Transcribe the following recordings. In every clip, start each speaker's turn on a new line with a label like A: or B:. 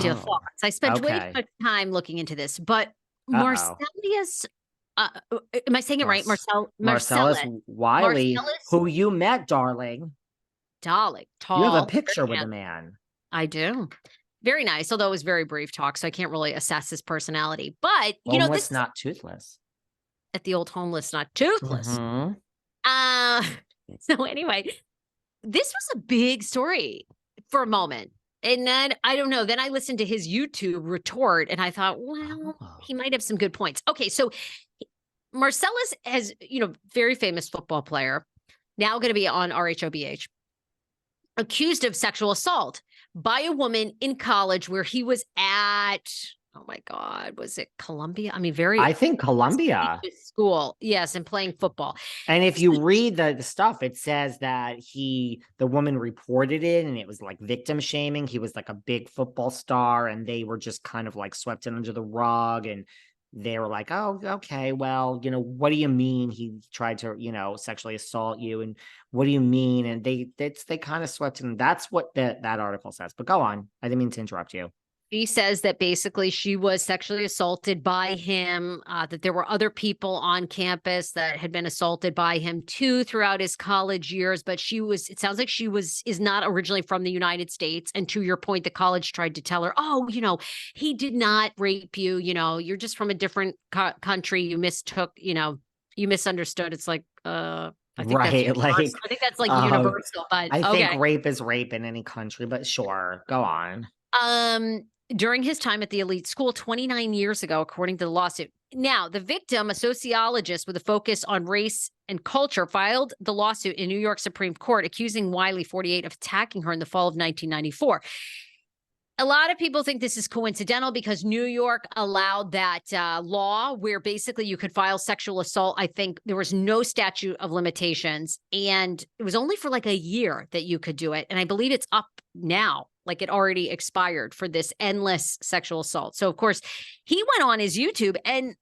A: to thoughts. I spent way too much time looking into this, but Marcellus, am I saying it right?
B: Marcellus Wiley, who you met, darling.
A: Tall.
B: You have a picture with the man.
A: I do. Very nice, although it was very brief talk, so I can't really assess his personality. But, you know, this
B: not toothless.
A: At the old homeless, not toothless. So anyway, this was a big story for a moment. And then, I don't know, then I listened to his YouTube retort, and I thought, well, he might have some good points. Okay, so Marcellus has, you know, very famous football player, now going to be on RHOBH, accused of sexual assault by a woman in college where he was at, oh my God, was it Columbia? I mean, I
B: think Columbia
A: school. Yes. And playing football.
B: And if you read the stuff, it says that the woman reported it and it was like victim shaming. He was like a big football star and they were just kind of like swept in under the rug. And they were like, oh, okay, well, you know, what do you mean he tried to, you know, sexually assault you? And what do you mean? And they kind of swept in. That's what that article says. But go on. I didn't mean to interrupt you.
A: She says that basically she was sexually assaulted by him, that there were other people on campus that had been assaulted by him too throughout his college years. But it sounds like is not originally from the United States. And to your point, the college tried to tell her, oh, you know, he did not rape you. You know, you're just from a different country. You mistook, you know, you misunderstood. It's like, I think that's like universal, but
B: I think rape is rape in any country, but sure, go on.
A: During his time at the elite school 29 years ago, according to the lawsuit. Now, the victim, a sociologist with a focus on race and culture, filed the lawsuit in New York Supreme Court, accusing Wiley, 48, of attacking her in the fall of 1994. A lot of people think this is coincidental because New York allowed that law where basically you could file sexual assault. I think there was no statute of limitations, and it was only for like a year that you could do it. And I believe it's up now. Like it already expired for this endless sexual assault. So, of course, he went on his YouTube and,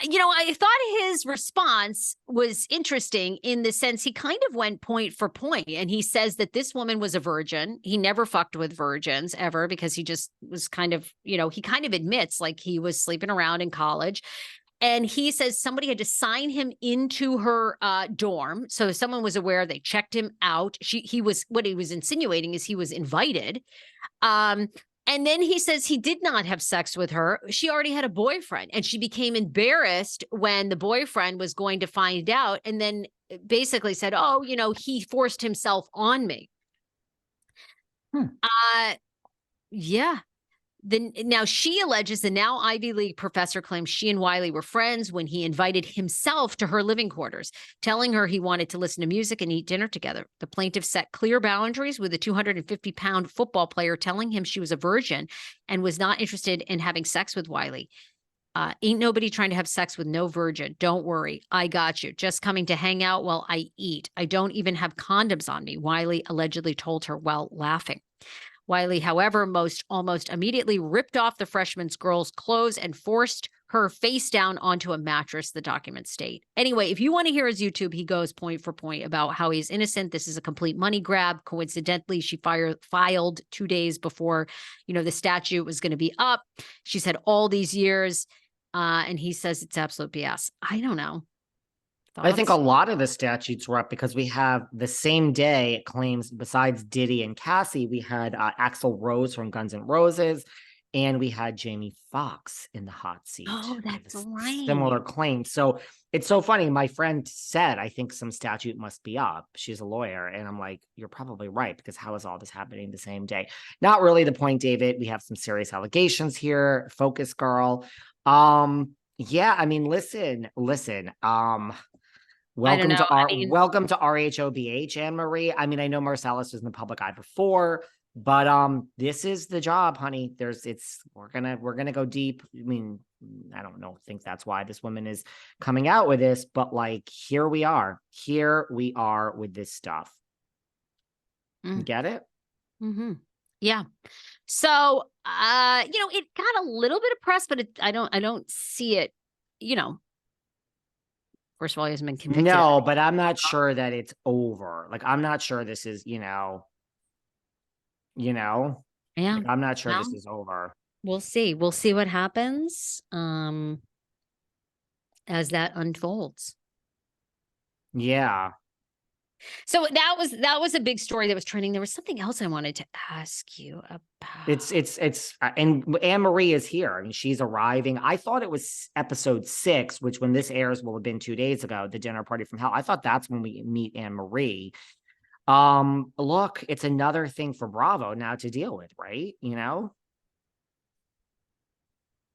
A: you know, I thought his response was interesting in the sense he kind of went point for point. And he says that this woman was a virgin. He never fucked with virgins ever because he just was kind of, you know, he kind of admits like he was sleeping around in college. And he says somebody had to sign him into her dorm. So someone was aware. They checked him out. What he was insinuating is he was invited. And then he says he did not have sex with her. She already had a boyfriend. And she became embarrassed when the boyfriend was going to find out. And then basically said, oh, you know, he forced himself on me. Yeah. Now she alleges the now Ivy League professor claims she and Wiley were friends when he invited himself to her living quarters, telling her he wanted to listen to music and eat dinner together. The plaintiff set clear boundaries with a 250-pound football player, telling him she was a virgin and was not interested in having sex with Wiley. Ain't nobody trying to have sex with no virgin. Don't worry. I got you. Just coming to hang out while I eat. I don't even have condoms on me, Wiley allegedly told her while laughing. Wiley, however, almost immediately ripped off the freshman girl's clothes and forced her face down onto a mattress, the documents state. Anyway, if you want to hear his YouTube, he goes point for point about how he's innocent. This is a complete money grab. Coincidentally, she filed 2 days before, you know, the statute was going to be up. She said all these years, and he says it's absolute BS. I don't know.
B: Thoughts? I think a lot of the statutes were up because we have the same day it claims, besides Diddy and Cassie, we had Axl Rose from Guns N' Roses, and we had Jamie Foxx in the hot seat.
A: Oh, that's right.
B: Similar claim. So it's so funny. My friend said, I think some statute must be up. She's a lawyer. And I'm like, you're probably right, because how is all this happening the same day? Not really the point, David. We have some serious allegations here. Focus, girl. Yeah, I mean, listen. Welcome to RHOBH, Annemarie. I mean, I know Marcellus was in the public eye before, but this is the job, honey. We're gonna go deep. I mean, I don't think that's why this woman is coming out with this, but like here we are with this stuff. Get it?
A: Mm-hmm. Yeah. So it got a little bit of press, but I don't see it, First of all, he hasn't been convicted.
B: No, but I'm not sure that it's over. Like, I'm not sure this is,
A: Yeah.
B: Like, I'm not sure this
A: Well,
B: is over.
A: we'll see. We'll see what happens as that unfolds.
B: Yeah.
A: So that was a big story that was trending. There was something else I wanted to ask you about.
B: And Anne-Marie is here. I mean, she's arriving. I thought it was episode 6, which when this airs will have been 2 days ago, the dinner party from hell. I thought that's when we meet Anne-Marie. Look, it's another thing for Bravo now to deal with, right? You know?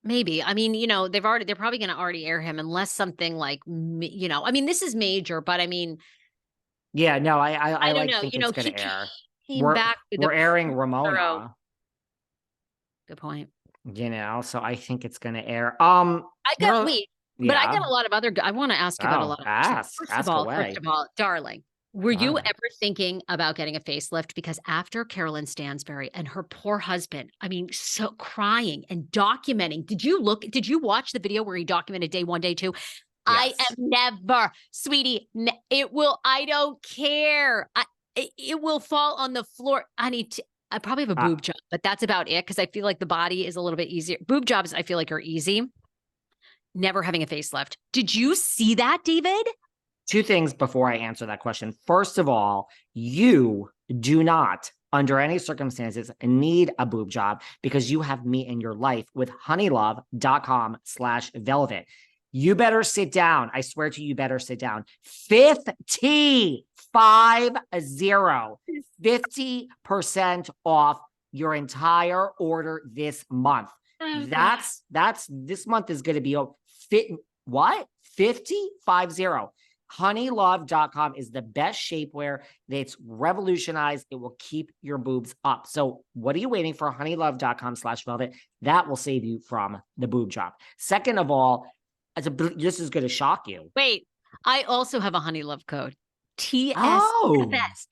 A: Maybe. I mean, they're probably going to already air him unless something like, I mean, this is major, but I mean,
B: Yeah, no, I
A: don't
B: like
A: know.
B: think it's gonna
A: He
B: air.
A: came back with
B: We're airing
A: thorough.
B: Ramona,
A: Good point.
B: so I think it's gonna air.
A: I got wait, but I got
B: Yeah.
A: a lot of other. I want to ask you about a
B: Oh,
A: lot of other stuff.
B: ask away.
A: First of all, darling, were you
B: Darling.
A: ever thinking about getting a facelift? Because after Carolyn Stansbury and her poor husband, I mean, so crying and documenting. Did you watch the video where he documented day 1, day 2? I
B: Yes.
A: am never, sweetie. I don't care. It will fall on the floor. I probably have a boob job, but that's about it. Cause I feel like the body is a little bit easier. Boob jobs, I feel like, are easy. Never having a facelift. Did you see that, David?
B: 2 things before I answer that question. First of all, you do not, under any circumstances, need a boob job because you have me in your life with honeylove.com/velvet. You better sit down. I swear to you, better sit down. 50 50% off your entire order this month. That's this month is going to be what? 50? Honeylove.com is the best shapewear. It's revolutionized. It will keep your boobs up. So what are you waiting for? Honeylove.com/velvet. That will save you from the boob job. Second of all, this is going to shock you.
A: Wait, I also have a Honey Love code. TSFS.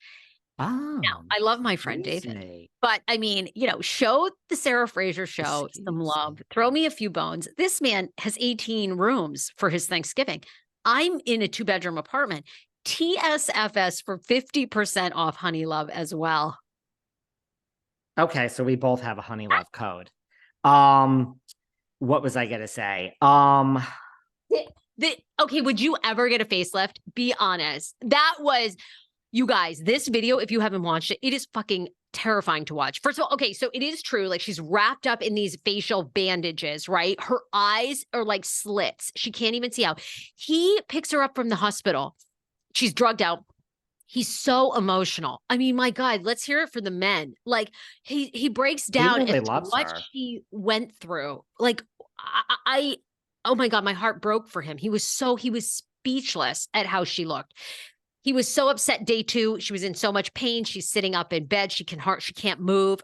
B: Oh.
A: Now, I love my friend David, but I mean, show the Sarah Fraser show some love. Throw me a few bones. This man has 18 rooms for his Thanksgiving. I'm in a 2-bedroom apartment. TSFS for 50% off Honey Love as well.
B: Okay, so we both have a Honey Love code. What was I gonna say?
A: Okay, would you ever get a facelift? Be honest. That was, you guys, this video, if you haven't watched it, it is fucking terrifying to watch. First of all, okay, so it is true. Like, she's wrapped up in these facial bandages, right? Her eyes are like slits. She can't even see out. He picks her up from the hospital. She's drugged out. He's so emotional. I mean, my God, let's hear it for the men. Like, he breaks down
B: really
A: as to
B: loves
A: what
B: her.
A: she went through. Like, oh my God, my heart broke for him. He was speechless at how she looked. He was so upset day 2. She was in so much pain. She's sitting up in bed. She can't move.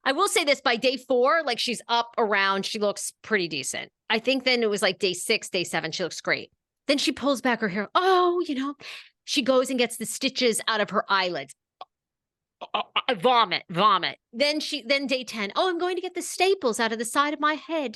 A: I will say this, by day 4, like, she's up around, she looks pretty decent. I think then it was like day 6, day 7, she looks great. Then she pulls back her hair. Oh, she goes and gets the stitches out of her eyelids. Vomit. Then day 10. Oh, I'm going to get the staples out of the side of my head.